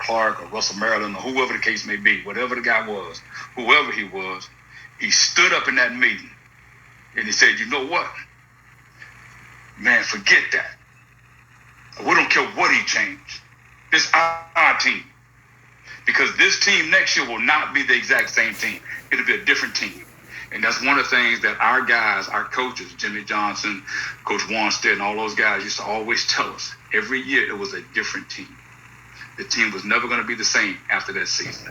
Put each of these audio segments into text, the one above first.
Clark or Russell Maryland or whoever the case may be, whatever the guy was, whoever he was, he stood up in that meeting and he said, you know what? Man, forget that. We don't care what he changed. This is our team. Because this team next year will not be the exact same team. It'll be a different team. And that's one of the things that our guys, our coaches, Jimmy Johnson, Coach Wanstead, and all those guys used to always tell us. Every year it was a different team. The team was never going to be the same after that season.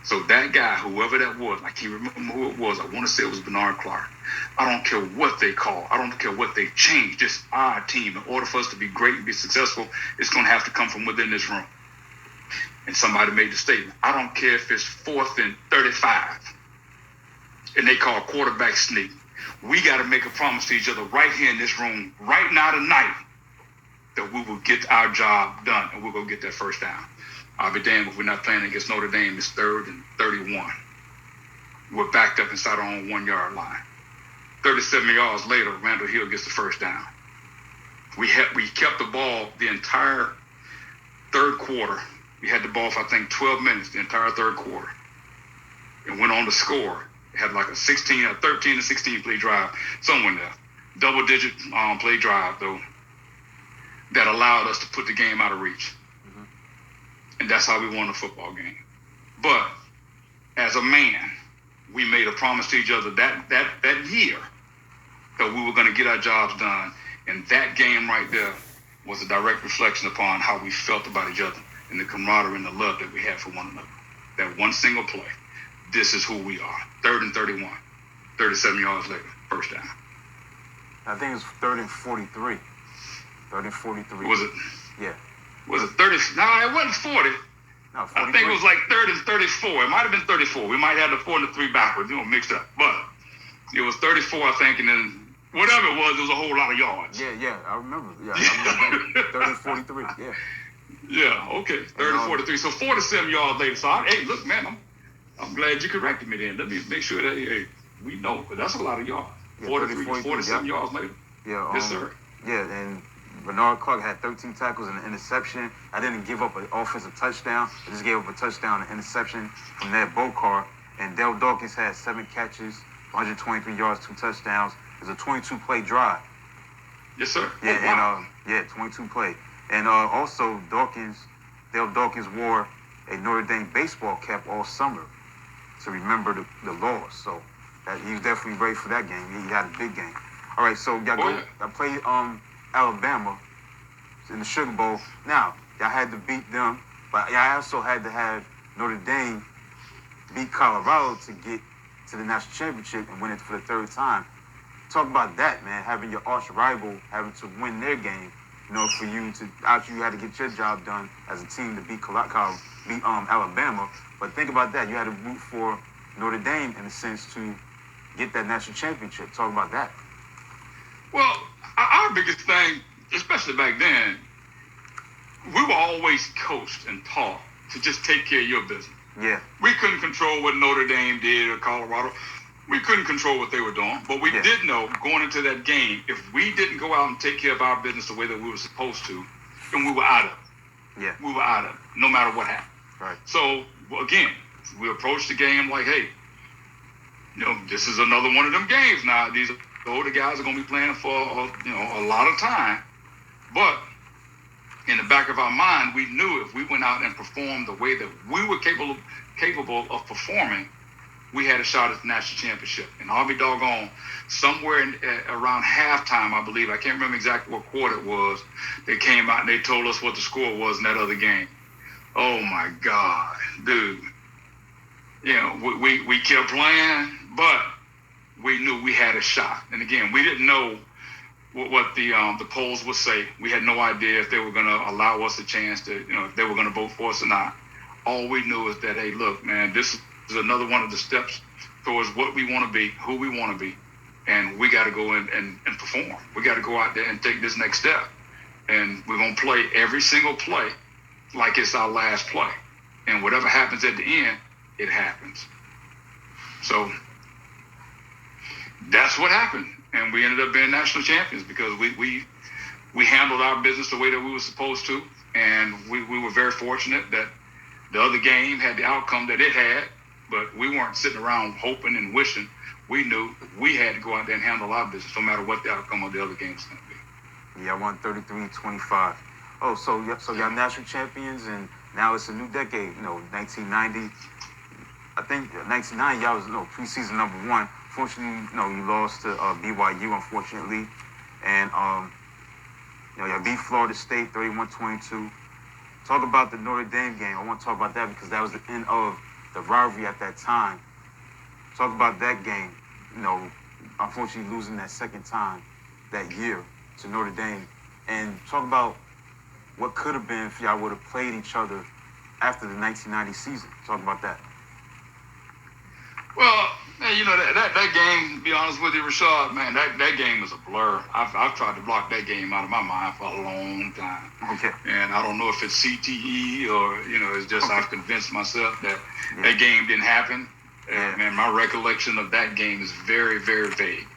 So that guy, whoever that was, I can't remember who it was. I want to say it was Bernard Clark. I don't care what they call. I don't care what they change. Just our team. In order for us to be great and be successful, it's going to have to come from within this room. And somebody made the statement. I don't care if it's 4th and 35 and they call quarterback sneak. We got to make a promise to each other right here in this room, right now tonight, that we will get our job done and we'll go get that first down. I'll be damned if we're not playing against Notre Dame. It's 3rd and 31. We're backed up inside our own 1 yard line. 37 yards later, Randall Hill gets the first down. We kept the ball the entire third quarter. We had the ball for, I think, 12 minutes, the entire third quarter, and went on to score. It had like a 13 to 16 play drive, somewhere in there. Double-digit play drive, though, that allowed us to put the game out of reach. Mm-hmm. And that's how we won the football game. But as a man, we made a promise to each other that year that we were going to get our jobs done. And that game right there was a direct reflection upon how we felt about each other and the camaraderie and the love that we had for one another. That one single play. This is who we are. 3rd and 31. 37 yards later. First down. I think it was 3rd and 43. 3rd and 43. Was it? Yeah. Was it 30? No, it wasn't 40. No, 43. I think it was like 3rd and 34. It might have been 34. We might have the 4 and the 3 backwards, mixed up. But it was 34, I think, and then whatever it was a whole lot of yards. Yeah, I remember. Yeah, I remember 3rd and 43, yeah. Yeah, okay. 3rd and 43. So 47 yards later. So, hey, look, man, I'm glad you corrected me then. Let me make sure that, hey, we know. But that's a lot of yards. Yeah, 47 yards later. Yeah. Yes, sir. Yeah, and Bernard Clark had 13 tackles and an interception. I didn't give up an offensive touchdown. I just gave up a touchdown and interception from Ned Bokar. And Dale Dawkins had 7 catches, 123 yards, 2 touchdowns. It was a 22-play drive. Yes, sir. Yeah, and 22 play. And also Dale Dawkins wore a Notre Dame baseball cap all summer to remember the loss. So he was definitely ready for that game. He had a big game. All right, so I played Alabama in the Sugar Bowl. Now, y'all had to beat them, but y'all also had to have Notre Dame beat Colorado to get to the national championship and win it for the 3rd time. Talk about that, man, having your arch rival having to win their game, for you to, after you had to get your job done as a team to beat Alabama. But think about that. You had to root for Notre Dame, in a sense, to get that national championship. Talk about that. Well, our biggest thing, especially back then, we were always coached and taught to just take care of your business. Yeah. We couldn't control what Notre Dame did or Colorado. We couldn't control what they were doing. But we did know, going into that game, if we didn't go out and take care of our business the way that we were supposed to, then we were out of it. Yeah. We were out of it, no matter what happened. Right. So, again, we approached the game like, hey, this is another one of them games now. These older guys are going to be playing for, a lot of time. But in the back of our mind, we knew if we went out and performed the way that we were capable of performing, we had a shot at the national championship. And I'll be doggone, somewhere around halftime, I believe, I can't remember exactly what quarter it was, they came out and they told us what the score was in that other game. Oh, my God, dude. We kept playing, but we knew we had a shot. And again, we didn't know what the polls would say. We had no idea if they were going to allow us a chance to, if they were going to vote for us or not. All we knew is that, hey, look, man, this is another one of the steps towards what we want to be, who we want to be. And we got to go in and perform. We got to go out there and take this next step. And we're going to play every single play like it's our last play. And whatever happens at the end, it happens. So that's what happened. And we ended up being national champions because we handled our business the way that we were supposed to. and we were very fortunate that the other game had the outcome that it had, but we weren't sitting around hoping and wishing. We knew we had to go out there and handle our business no matter what the outcome of the other game was going to be. Yeah, I won 33-25. Oh, so y'all national champions, and now it's a new decade. 1990. I think 1990 y'all was preseason #1. Fortunately, you lost to BYU, unfortunately, and y'all beat Florida State 31-22. Talk about the Notre Dame game. I want to talk about that because that was the end of the rivalry at that time. Talk about that game. Unfortunately losing that second time that year to Notre Dame, and talk about what could have been if y'all would have played each other after the 1990 season. Talk about that. Well, that game, to be honest with you, Rashad, man, that game is a blur. I've tried to block that game out of my mind for a long time. Okay. And I don't know if it's CTE or, it's just I've convinced myself that that game didn't happen. Yeah. Man, my recollection of that game is very, very vague.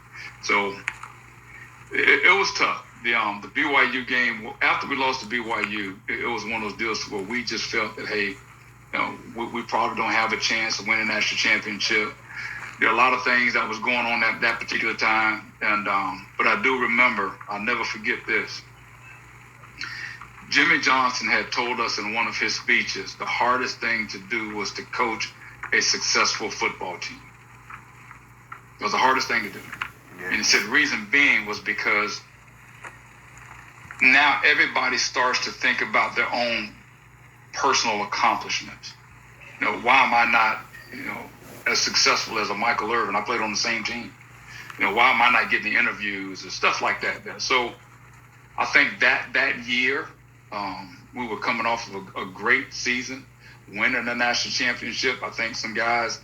So it was tough. The BYU game, after we lost to BYU, it was one of those deals where we just felt that, hey, we probably don't have a chance to win a national championship. There are a lot of things that was going on at that particular time, and but I do remember, I'll never forget this. Jimmy Johnson had told us in one of his speeches the hardest thing to do was to coach a successful football team. It was the hardest thing to do. Yeah. And he said the reason being was because now everybody starts to think about their own personal accomplishments. Why am I not, as successful as a Michael Irvin? I played on the same team. Why am I not getting the interviews and stuff like that? So I think that year, we were coming off of a great season, winning the national championship. I think some guys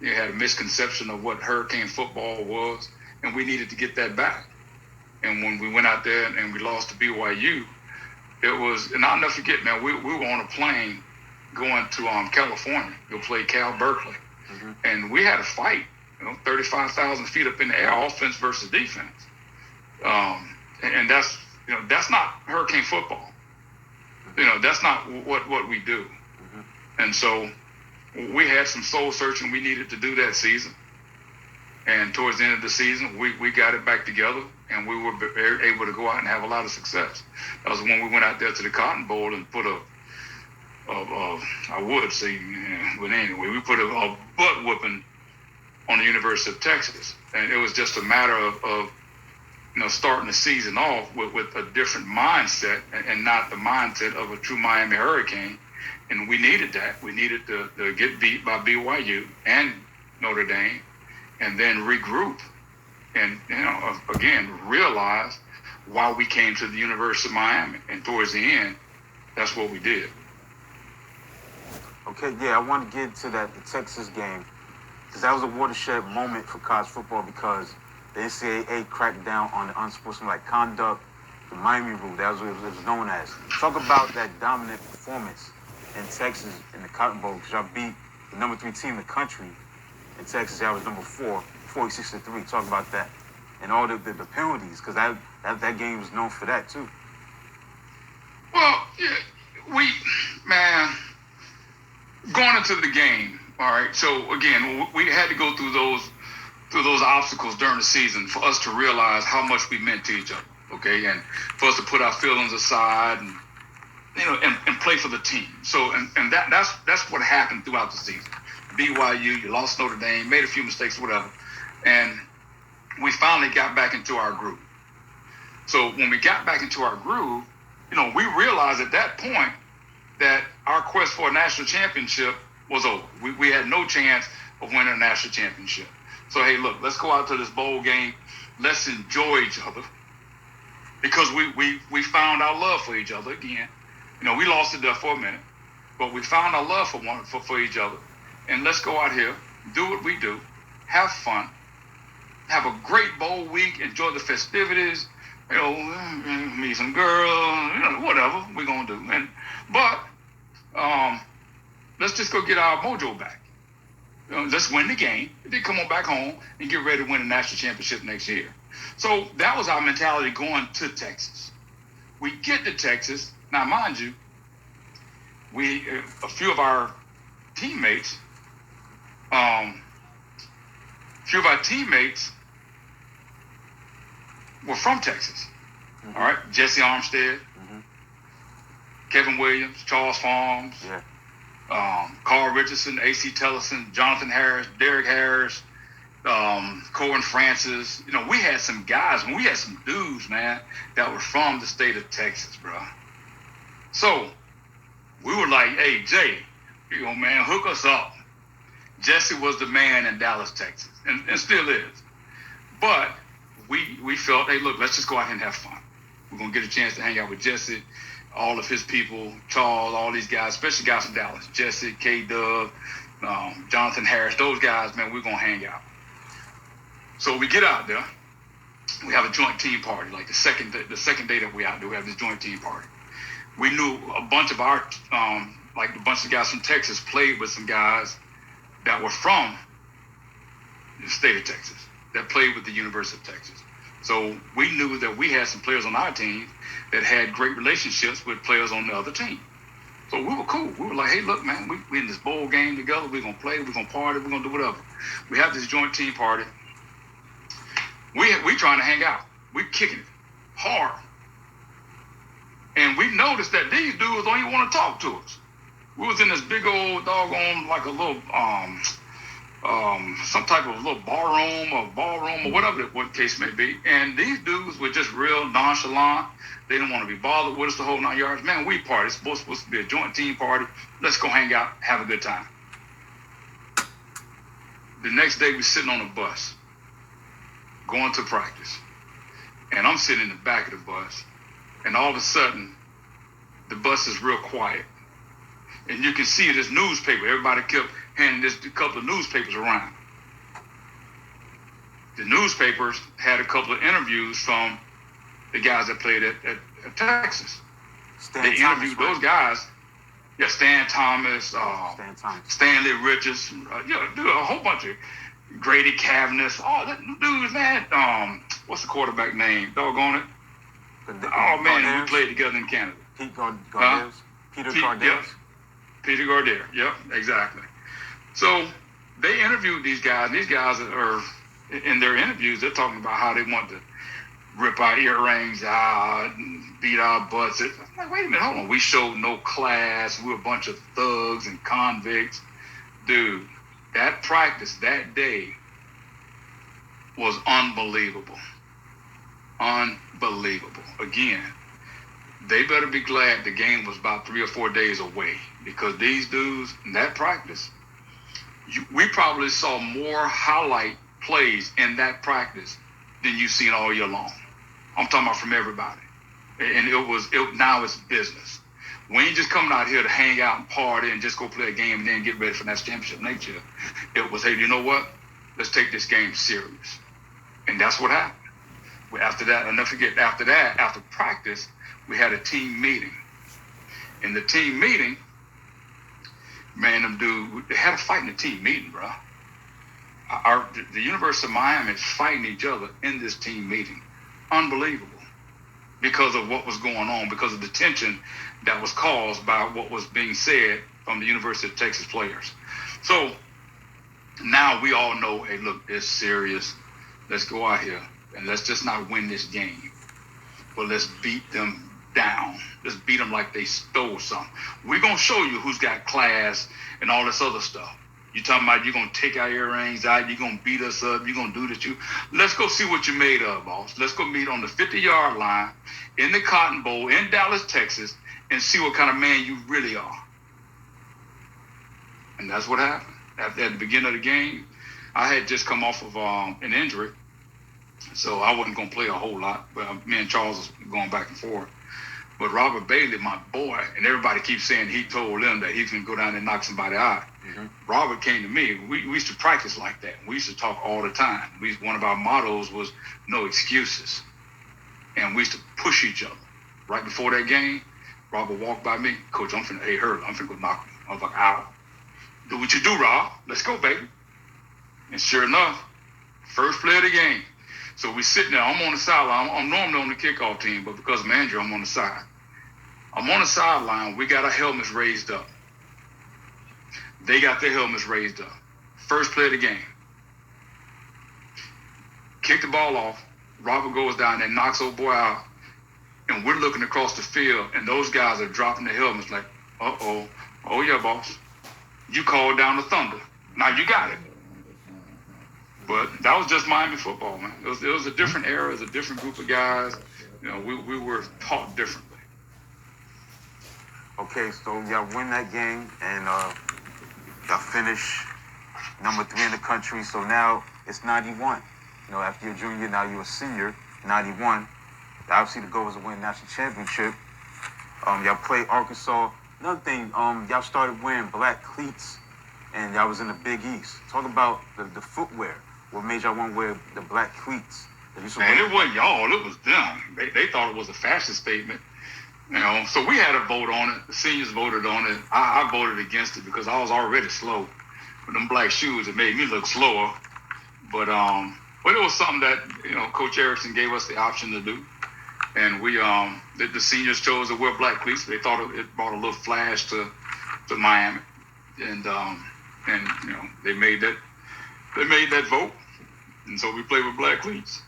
had a misconception of what Hurricane football was, and we needed to get that back. And when we went out there and we lost to BYU, it was, and I'll never forget, man, we were on a plane going to California, go play Cal Berkeley. Mm-hmm. And we had a fight, 35,000 feet up in the air, offense versus defense. And that's not Hurricane football. That's not what we do. Mm-hmm. And so we had some soul searching we needed to do that season. And towards the end of the season, we got it back together, and we were able to go out and have a lot of success. That was when we went out there to the Cotton Bowl and put I would say, but anyway, we put a butt whooping on the University of Texas. And it was just a matter of starting the season off with a different mindset and not the mindset of a true Miami Hurricane. And we needed that. We needed to get beat by BYU and Notre Dame, and then regroup and, again, realize why we came to the University of Miami. And towards the end, that's what we did. Okay, yeah, I want to get to the Texas game, because that was a watershed moment for college football, because the NCAA cracked down on the unsportsmanlike conduct, the Miami rule, that was what it was known as. Talk about that dominant performance in Texas in the Cotton Bowl, because y'all beat the number 3 team in the country. In Texas, y'all was number 4, 46-3. Talk about that. And all the penalties, because that game was known for that, too. Well, yeah, going into the game, all right, so, again, we had to go through those obstacles during the season for us to realize how much we meant to each other, okay, and for us to put our feelings aside and, and play for the team. So, and that's what happened throughout the season. BYU, you lost Notre Dame, made a few mistakes, whatever. And we finally got back into our groove. So when we got back into our groove, we realized at that point that our quest for a national championship was over. We had no chance of winning a national championship. So, hey, look, let's go out to this bowl game. Let's enjoy each other, because we found our love for each other again. We lost it there for a minute, but we found our love for each other. And let's go out here, do what we do, have fun, have a great bowl week, enjoy the festivities, meet some girls, whatever we're going to do. But let's just go get our mojo back. Let's win the game, then come on back home and get ready to win the national championship next year. So that was our mentality going to Texas. We get to Texas. Now, mind you, a few of our teammates, were from Texas. Mm-hmm. All right, Jesse Armstead, Mm-hmm. Kevin Williams, Charles Farms, Carl Richardson, A.C. Tellison, Jonathan Harris, Derek Harris, Cohen Francis. You know, we had some guys, and we had some dudes, man, that were from the state of Texas, bro. So we were like, hey, Jay, you know, man, hook us up. Jesse was the man in Dallas, Texas, and still is. But we felt, hey, look, let's just go out here and have fun. We're going to get a chance to hang out with Jesse, all of his people, Charles, all these guys, especially guys from Dallas, Jesse, K-Dub, Jonathan Harris, those guys, man, we're going to hang out. So we get out there. We have a joint team party. Like the second day that we out there, we have this joint team party. We knew a bunch of our, like a bunch of guys from Texas played with some guys that were from the state of Texas, that played with the University of Texas. So we knew that we had some players on our team that had great relationships with players on the other team. So we were cool. We were like, hey, look, man, we in this bowl game together. We're going to play. We're going to party. We're going to do whatever. We have this joint team party. We trying to hang out. We kicking it hard. And we noticed that these dudes don't even want to talk to us. We was in this big old doggone, like a little, some type of little ballroom or whatever the case may be. And these dudes were just real nonchalant. They didn't want to be bothered with us the whole 9 yards. Man, we party. It's supposed to be a joint team party. Let's go hang out, have a good time. The next day, we're sitting on a bus, going to practice. And I'm sitting in the back of the bus. And all of a sudden, the bus is real quiet. And you can see this newspaper. Everybody kept handing a couple of newspapers around. The newspapers had a couple of interviews from the guys that played at Texas. They interviewed those guys. Yeah, Stan Thomas, Stanley Richards, a whole bunch of Grady Cavness, all that dudes, man. What's the quarterback name? Doggone it. Man, we played together in Canada. Peter Gardez. Peter Gardez, yep, exactly. So they interviewed these guys. These guys are, in their interviews, they're talking about how they want to rip our earrings out and beat our butts. I'm like, wait a minute, hold on. We showed no class. We were a bunch of thugs and convicts. Dude, that practice that day was unbelievable. Unbelievable. Again, they better be glad the game was about 3 or 4 days away, because these dudes in that practice, we probably saw more highlight plays in that practice than you've seen all year long. I'm talking about from everybody. And now it's business. We ain't just coming out here to hang out and party and just go play a game and then get ready for the next championship next year. It was, hey, you know what? Let's take this game serious. And that's what happened. After that, I'll never forget, after practice, we had a team meeting. In the team meeting, man, them dudes, they had a fight in the team meeting, bro. The University of Miami is fighting each other in this team meeting. Unbelievable. Because of what was going on, because of the tension that was caused by what was being said from the University of Texas players. So now we all know, hey, look, it's serious. Let's go out here and let's just not win this game, but let's beat them down. Let's beat them like they stole something. We're going to show you who's got class and all this other stuff. You talking about you're going to take our earrings out, you're going to beat us up, you're going to do this. Let's go see what you're made of, boss. Let's go meet on the 50-yard line in the Cotton Bowl in Dallas, Texas, and see what kind of man you really are. And that's what happened. At the beginning of the game, I had just come off of an injury, so I wasn't going to play a whole lot. But me and Charles was going back and forth. But Robert Bailey, my boy, and everybody keeps saying he told them that he's going to go down and knock somebody out. Mm-hmm. Robert came to me. We used to practice like that. We used to talk all the time. One of our mottos was no excuses. And we used to push each other. Right before that game, Robert walked by me. Coach, hey, Hurlie, I'm finna go knock him. I was like, out. Do what you do, Rob. Let's go, baby. And sure enough, first play of the game. So we sitting there. I'm on the sideline. I'm normally on the kickoff team, but because I'm injured, I'm on the side. I'm on the sideline. We got our helmets raised up. They got their helmets raised up. First play of the game. Kick the ball off. Robert goes down there, knocks old boy out. And we're looking across the field, and those guys are dropping their helmets like, uh-oh. Oh, yeah, boss. You called down the thunder. Now you got it. But that was just Miami football, man. It was a different era. It was a different group of guys. You know, we were taught differently. Okay, so y'all win that game, and y'all finish number 3 in the country. So now it's 91. You know, after you're a junior, now you're a senior, 91. Obviously, the goal was to win national championship. Y'all played Arkansas. Another thing, y'all started wearing black cleats, and y'all was in the Big East. Talk about the footwear. What made y'all want to wear the black cleats? Man, it wasn't y'all. It was them. They thought it was a fashion statement. You know, so we had a vote on it. The seniors voted on it. I voted against it because I was already slow. With them black shoes, it made me look slower. But it was something that, you know, Coach Erickson gave us the option to do. And we, the seniors chose to wear black cleats. They thought it brought a little flash to Miami. And you know, they made that vote. And so we played with black cleats.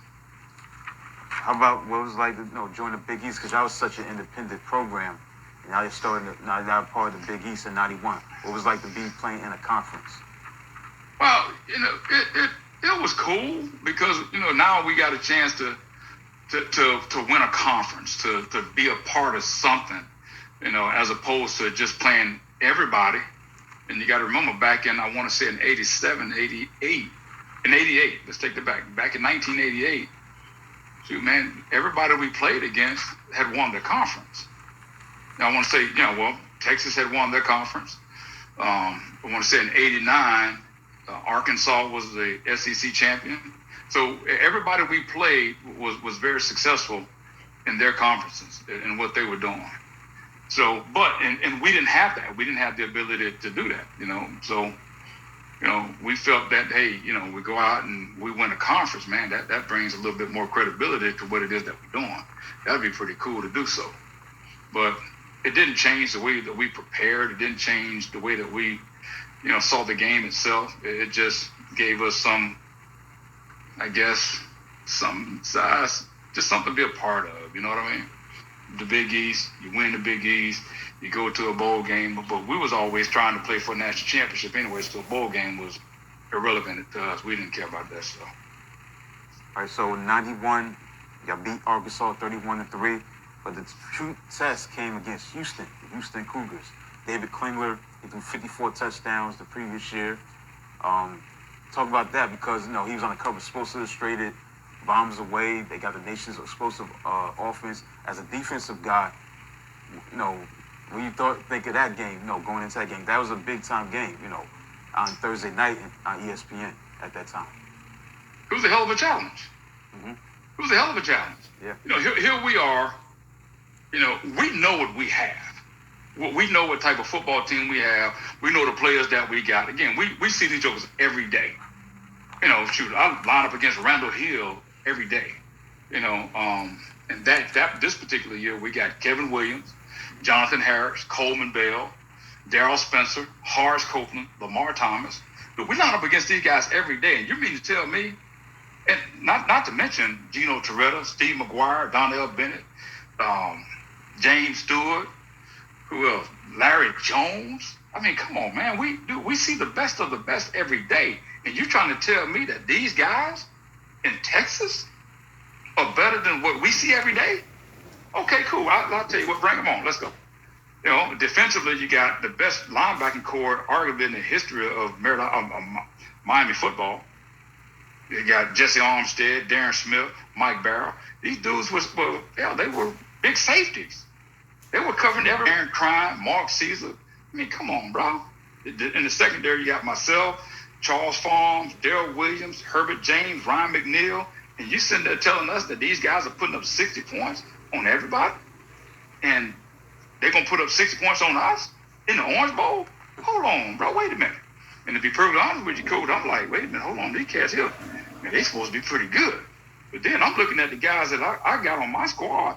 How about what it was like to, you know, join the Big East? Because y'all was such an independent program. And now you're starting to, now y'all part of the Big East in 91. What was it like to be playing in a conference? Well, you know, it was cool because, you know, now we got a chance to win a conference, to be a part of something, you know, as opposed to just playing everybody. And you got to remember back in, I want to say in 87, 88, in 88, let's take it back. Back in 1988, shoot, man, everybody we played against had won their conference. Now I want to say, you know, well, Texas had won their conference. I want to say in 89, Arkansas was the SEC champion. So everybody we played was very successful in their conferences and what they were doing. So, and we didn't have that. We didn't have the ability to do that, you know. So, you know, we felt that, hey, you know, we go out and we win a conference, man, that brings a little bit more credibility to what it is that we're doing. That'd be pretty cool to do so. But it didn't change the way that we prepared. It didn't change the way that we, you know, saw the game itself. It just gave us some, I guess, some size, just something to be a part of. You know what I mean? The Big East, you win the Big East, you go to a bowl game. But we was always trying to play for a national championship anyway, so a bowl game was irrelevant to us. We didn't care about that stuff. All right, so 91, y'all beat Arkansas 31-3. But the true test came against Houston, the Houston Cougars. David Klingler, he threw 54 touchdowns the previous year. Talk about that because, you know, he was on the cover of Sports Illustrated, bombs away. They got the nation's explosive offense. As a defensive guy, you know, when you think of that game, you know, going into that game, that was a big-time game, you know, on Thursday night on ESPN at that time. It was a hell of a challenge. Mm-hmm. It was a hell of a challenge. Yeah. You know, here we are. You know, we know what we have. We know what type of football team we have. We know the players that we got. Again, we see these jokers every day. You know, shoot, I line up against Randall Hill every day. You know, and that this particular year we got Kevin Williams, Jonathan Harris, Coleman Bell, Darrell Spencer, Horace Copeland, Lamar Thomas. But we line up against these guys every day. And you mean to tell me, and not to mention Gino Torretta, Steve McGuire, Donnell Bennett, James Stewart, who else? Larry Jones. I mean, come on, man. We see the best of the best every day. And you're trying to tell me that these guys in Texas are better than what we see every day? Okay, cool. I'll tell you what, bring them on. Let's go. You know, defensively, you got the best linebacking core arguably in the history of Miami football. You got Jesse Armstead, Darren Smith, Mike Barrow. These dudes they were big safeties. They were covering every Aaron Crime, Mark Caesar. I mean, come on, bro. In the secondary, you got myself, Charles Farms, Darrell Williams, Herbert James, Ryan McNeil, and you sitting there telling us that these guys are putting up 60 points on everybody, and they're going to put up 60 points on us in the Orange Bowl? Hold on, bro. Wait a minute. And to be perfectly honest with you, Coach, I'm like, wait a minute. Hold on. These cats here, man, they supposed to be pretty good. But then I'm looking at the guys that I got on my squad,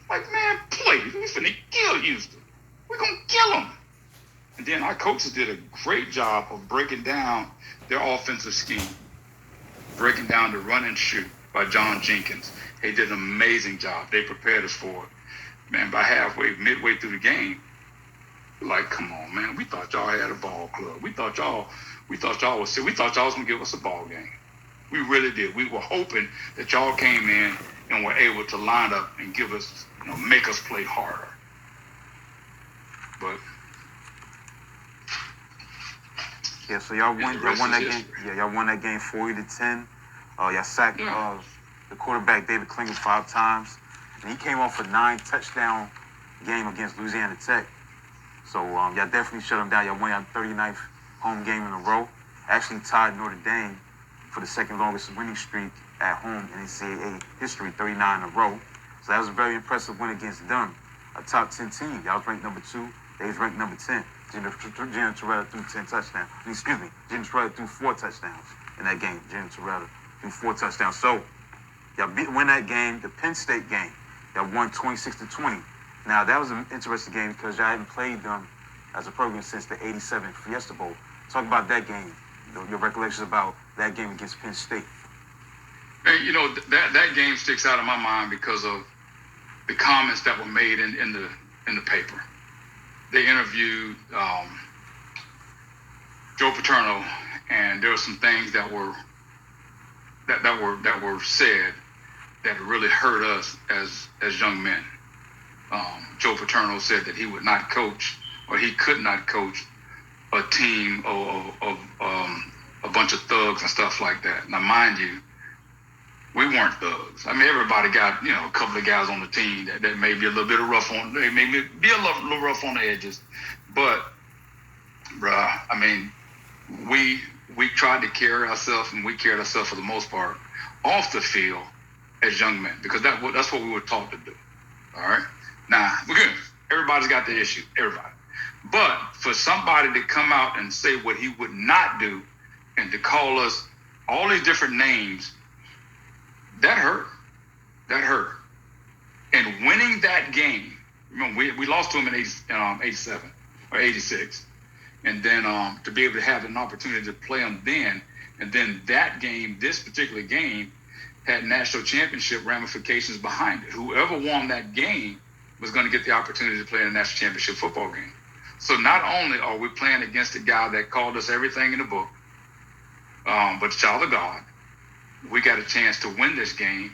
Like, man, please, we finna kill Houston. We're gonna kill them. And then our coaches did a great job of breaking down their offensive scheme, breaking down the run and shoot by John Jenkins. They did an amazing job. They prepared us for it. Man, by midway through the game, like, come on, man, we thought y'all had a ball club. We thought y'all was gonna give us a ball game. We really did. We were hoping that y'all came in and were able to line up and give us, make us play harder. But yeah, so y'all won that game. Yeah, y'all won that game 40-10. Y'all sacked the quarterback David Klinger 5 times, and he came off a 9-touchdown game against Louisiana Tech. So y'all definitely shut him down. Y'all won your 39th home game in a row. Actually tied Notre Dame for the second longest winning streak at home in NCAA history, 39 in a row. So that was a very impressive win against them, a top 10 team. Y'all was ranked number 2. They was ranked number 10. Jalen Toretta threw 10 touchdowns. Excuse me, Jalen Toretta threw 4 touchdowns in that game. Jalen Toretta threw 4 touchdowns. So y'all win that game. The Penn State game, y'all won 26-20. Now that was an interesting game because y'all hadn't played them as a program since the '87 Fiesta Bowl. Talk about that game. Your recollections about that game against Penn State. And that game sticks out in my mind because of the comments that were made in the paper. They interviewed Joe Paterno, and there were some things that were said that really hurt us as young men. Joe Paterno said that he would not coach, or he could not coach, a team of a bunch of thugs and stuff like that. Now, mind you, we weren't thugs. I mean, everybody got a couple of guys on the team that may be a little bit rough on. They may be a little rough on the edges, but, bruh, I mean, we tried to carry ourselves, and we carried ourselves for the most part off the field as young men, because that's what we were taught to do. All right. Now, we're good. Everybody's got the issue. Everybody. But for somebody to come out and say what he would not do and to call us all these different names, that hurt. That hurt. And winning that game, remember, we lost to him in 87 or 86. And then to be able to have an opportunity to play them then, and then that game, this particular game, had national championship ramifications behind it. Whoever won that game was going to get the opportunity to play in a national championship football game. So not only are we playing against a guy that called us everything in the book, but the child of God, we got a chance to win this game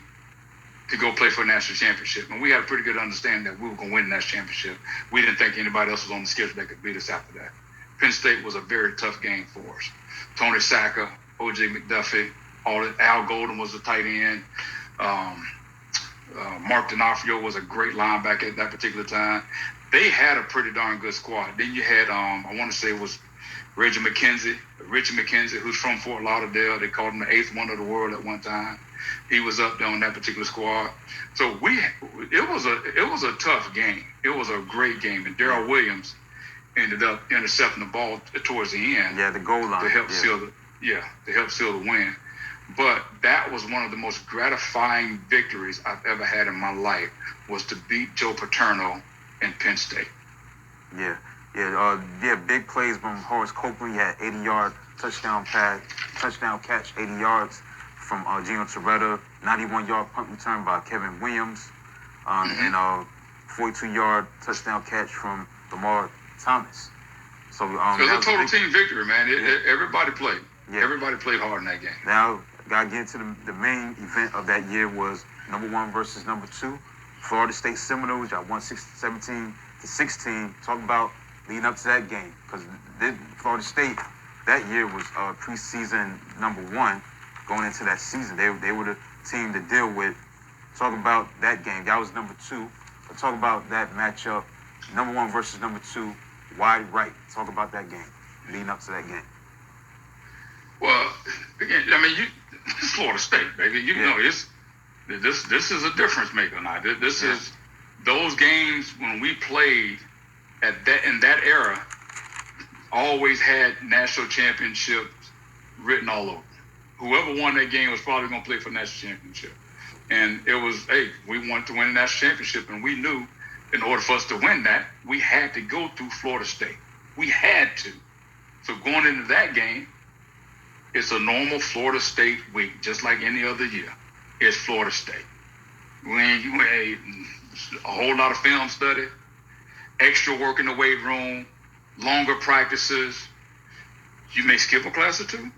to go play for a national championship. And we had a pretty good understanding that we were going to win the national championship. We didn't think anybody else was on the schedule that could beat us after that. Penn State was a very tough game for us. Tony Sacca, O.J. McDuffie, Al Golden was a tight end. Mark D'Onofrio was a great linebacker at that particular time. They had a pretty darn good squad. Then you had, I want to say it was Richie McKenzie, who's from Fort Lauderdale. They called him the 8th wonder of the world at one time. He was up there on that particular squad. So it was a tough game. It was a great game. And Darrell Williams ended up intercepting the ball towards the end. Yeah, the goal line. To help seal the win. But that was one of the most gratifying victories I've ever had in my life, was to beat Joe Paterno in Penn State. Yeah, big plays from Horace Copeland. He had 80-yard touchdown catch, 80 yards from Gino Toretta, 91-yard punt return by Kevin Williams, and 42-yard touchdown catch from Lamar Thomas. So it was a total team victory, man. Everybody played. Yeah. Everybody played hard in that game. Now, gotta get into the main event of that year was number 1 versus number 2. Florida State Seminoles, y'all won 17-16. Talk about leading up to that game, because Florida State that year was preseason number 1 going into that season. They were the team to deal with. Talk about that game. That was number 2. But talk about that matchup, number 1 versus number 2, wide right. Talk about that game, leading up to that game. Well, again, I mean, it's Florida State, baby. You know, this is a difference maker now. This is those games when we played in that era, always had national championships written all over. Whoever won that game was probably going to play for national championship. And it was, hey, we wanted to win the national championship, and we knew in order for us to win that, we had to go through Florida State. We had to. So going into that game, it's a normal Florida State week, just like any other year. It's Florida State. A whole lot of film study, extra work in the weight room, longer practices. You may skip a class or two,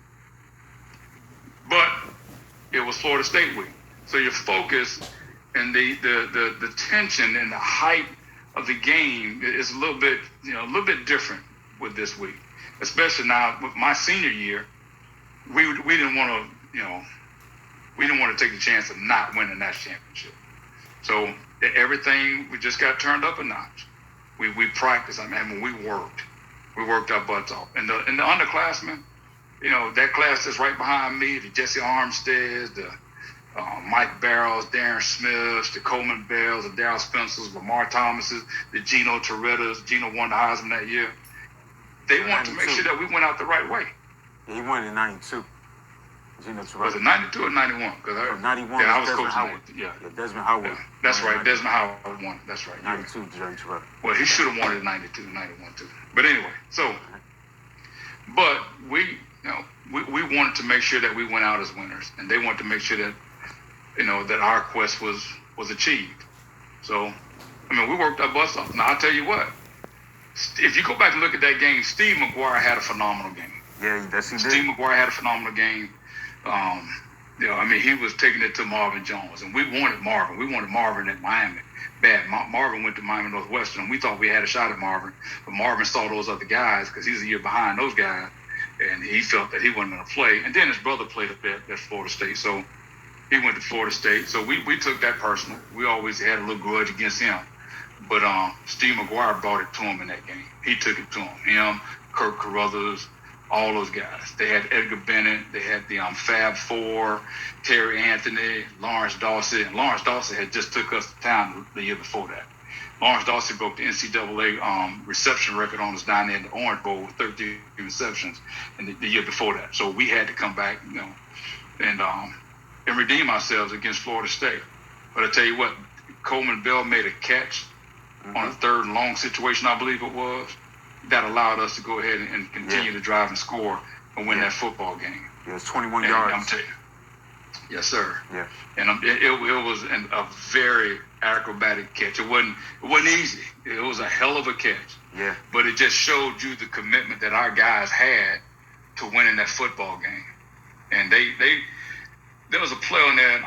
but it was Florida State week. So your focus and the tension and the hype of the game is a little bit different with this week. Especially now with my senior year, we didn't want to take the chance of not winning that championship. So everything, we just got turned up a notch. We practiced. I mean, we worked our butts off. And the underclassmen, that class that's right behind me, the Jesse Armsteads, the Mike Barrows, Darren Smiths, the Coleman Bells, the Darryl Spencers, Lamar Thomases, the Gino Torettas. Gino won the Heisman that year. They wanted to make sure that we went out the right way. Yeah, he won in '92. Gino Toretta. Was it 92 or 91? 91. Yeah, I was Desmond coaching Howard. that. Yeah, Desmond Howard. Yeah, that's right. Desmond Howard won. That's right. 92, Gino Toretta. Well, he should have won it in 92, 91 too. But anyway, but we wanted to make sure that we went out as winners, and they wanted to make sure that that our quest was achieved. So, I mean, we worked our butts off. Now, I'll tell you what, if you go back and look at that game, Steve McGuire had a phenomenal game. Yeah, that's he did. Steve McGuire had a phenomenal game. I mean, he was taking it to Marvin Jones, and we wanted Marvin. We wanted Marvin at Miami. Bad. Marvin went to Miami Northwestern, and we thought we had a shot at Marvin, but Marvin saw those other guys because he's a year behind those guys, and he felt that he wasn't going to play. And then his brother played up at Florida State, so he went to Florida State. So we took that personal. We always had a little grudge against him, but Steve McGuire brought it to him in that game. He took it to him. Him, Kirk Carruthers, all those guys. They had Edgar Bennett. They had the Fab Four, Terry Anthony, Lawrence Dawsey. And Lawrence Dawsey had just took us to town the year before that. Lawrence Dawsey broke the NCAA reception record on us down there in the Orange Bowl with 13 receptions in the year before that. So we had to come back, and redeem ourselves against Florida State. But I tell you what, Coleman Bell made a catch on a third and long situation, I believe it was, that allowed us to go ahead and continue to drive and score and win that football game. Yeah, it was 21 yards. I'm telling you. Yes, sir. Yeah. And it was a very acrobatic catch. It wasn't easy. It was a hell of a catch. Yeah. But it just showed you the commitment that our guys had to winning that football game. And there was a play on there, and